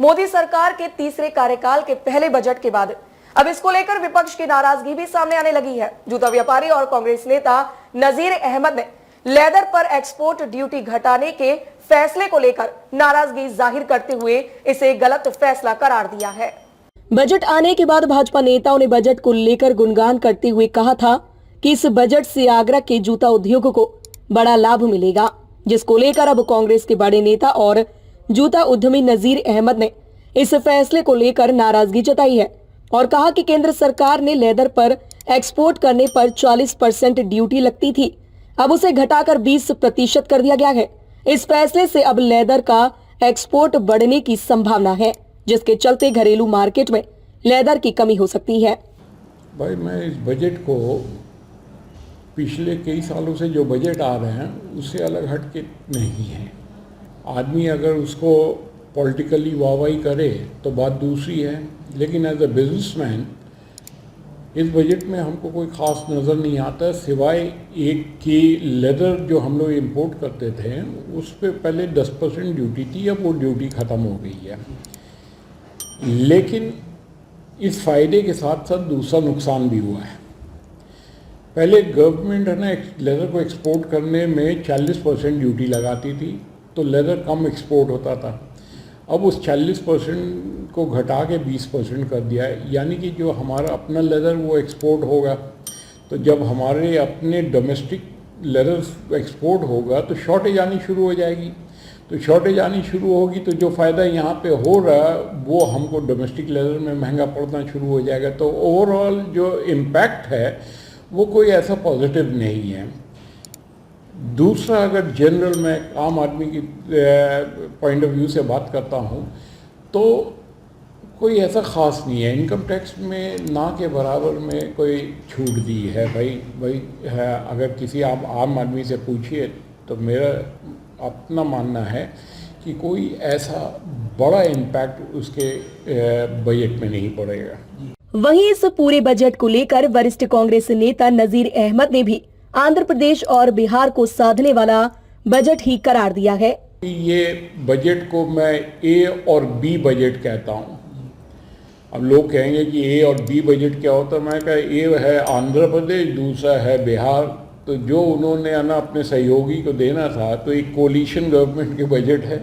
मोदी सरकार के तीसरे कार्यकाल के पहले बजट के बाद अब इसको लेकर विपक्ष की नाराजगी भी सामने आने लगी है। जूता व्यापारी और कांग्रेस नेता नजीर अहमद ने लेदर पर एक्सपोर्ट ड्यूटी घटाने के फैसले को लेकर नाराजगी जाहिर करते हुए इसे गलत फैसला करार दिया है। बजट आने के बाद भाजपा नेताओं ने बजट को लेकर गुणगान करते हुए कहा था कि इस बजट से आगरा के जूता उद्योग को बड़ा लाभ मिलेगा, जिसको लेकर अब कांग्रेस के बड़े नेता और जूता उद्यमी नजीर अहमद ने इस फैसले को लेकर नाराजगी जताई है और कहा कि केंद्र सरकार ने लेदर पर एक्सपोर्ट करने पर 40% ड्यूटी लगती थी, अब उसे घटाकर 20% कर दिया गया है। इस फैसले से अब लेदर का एक्सपोर्ट बढ़ने की संभावना है, जिसके चलते घरेलू मार्केट में लेदर की कमी हो सकती है। भाई मैं इस बजट को पिछले कई सालों से जो बजट आ रहे हैं उससे अलग हट के नहीं है। आदमी अगर उसको पॉलिटिकली वाहवाही करे तो बात दूसरी है, लेकिन एज अ बिजनेसमैन इस बजट में हमको कोई ख़ास नज़र नहीं आता, सिवाय एक कि लेदर जो हम लोग इम्पोर्ट करते थे उस पर पहले 10% ड्यूटी थी, अब वो ड्यूटी ख़त्म हो गई है। लेकिन इस फ़ायदे के साथ साथ दूसरा नुकसान भी हुआ है। पहले गवर्नमेंट है ना लेदर को एक्सपोर्ट करने में 40% ड्यूटी लगाती थी, तो लेदर कम एक्सपोर्ट होता था। अब उस 40% को घटा के 20% कर दिया है, यानी कि जो हमारा अपना लेदर वो एक्सपोर्ट होगा, तो जब हमारे अपने डोमेस्टिक लेदर एक्सपोर्ट होगा तो शॉर्टेज आनी शुरू हो जाएगी। तो शॉर्टेज आनी शुरू होगी तो जो फ़ायदा यहाँ पे हो रहा वो हमको डोमेस्टिक लेदर में महंगा पड़ना शुरू हो जाएगा। तो ओवरऑल जो इम्पैक्ट है वो कोई ऐसा पॉजिटिव नहीं है। दूसरा, अगर जनरल मैं आम आदमी की पॉइंट ऑफ व्यू से बात करता हूँ तो कोई ऐसा ख़ास नहीं है। इनकम टैक्स में ना के बराबर में कोई छूट दी है। भाई है, अगर किसी आप आम आदमी से पूछिए तो मेरा अपना मानना है कि कोई ऐसा बड़ा इम्पैक्ट उसके बजट में नहीं पड़ेगा। वहीं इस पूरे बजट को लेकर वरिष्ठ कांग्रेस नेता नजीर अहमद ने भी आंध्र प्रदेश और बिहार को साधने वाला बजट ही करार दिया है। ये बजट को मैं ए और बी बजट कहता हूँ। अब लोग कहेंगे कि ए और बी बजट क्या होता है, मैं कहा ए है आंध्र प्रदेश, दूसरा है बिहार। तो जो उन्होंने ना अपने सहयोगी को देना था तो एक कोलिशन गवर्नमेंट के बजट है,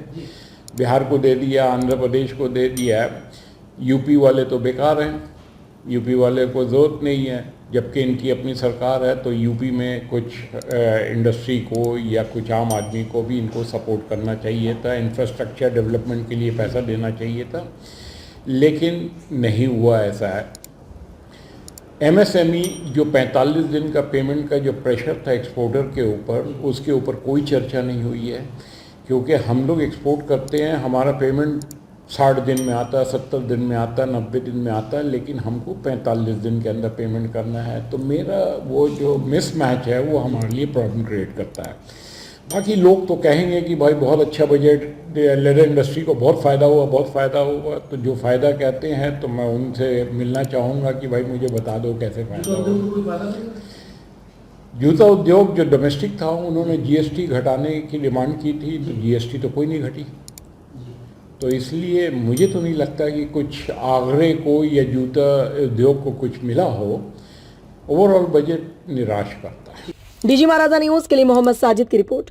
बिहार को दे दिया, आंध्र प्रदेश को दे दिया। यूपी वाले तो बेकार हैं, यूपी वाले को ज़रूरत नहीं है, जबकि इनकी अपनी सरकार है। तो यूपी में कुछ इंडस्ट्री को या कुछ आम आदमी को भी इनको सपोर्ट करना चाहिए था, इंफ्रास्ट्रक्चर डेवलपमेंट के लिए पैसा देना चाहिए था, लेकिन नहीं हुआ ऐसा है। एमएसएमई जो 45 दिन का पेमेंट का जो प्रेशर था एक्सपोर्टर के ऊपर, उसके ऊपर कोई चर्चा नहीं हुई है, क्योंकि हम लोग एक्सपोर्ट करते हैं, हमारा पेमेंट 60 दिन में आता है, 70 दिन में आता है, 90 दिन में आता है, लेकिन हमको 45 दिन के अंदर पेमेंट करना है। तो मेरा वो जो मिसमैच है वो हमारे लिए प्रॉब्लम क्रिएट करता है। बाकी लोग तो कहेंगे कि भाई बहुत अच्छा बजट, लेदर इंडस्ट्री को बहुत फ़ायदा हुआ, बहुत फ़ायदा हुआ। तो जो फ़ायदा कहते हैं तो मैं उनसे मिलना चाहूँगा कि भाई मुझे बता दो कैसे फ़ायदा हुआ। जूता उद्योग जो डोमेस्टिक था उन्होंने जीएसटी घटाने की डिमांड की थी, तो जीएसटी तो कोई नहीं घटी। तो इसलिए मुझे तो नहीं लगता कि कुछ आगरे को या जूता उद्योग को कुछ मिला हो। ओवरऑल बजट निराश करता है। डीजी महाराजा न्यूज़ के लिए मोहम्मद साजिद की रिपोर्ट।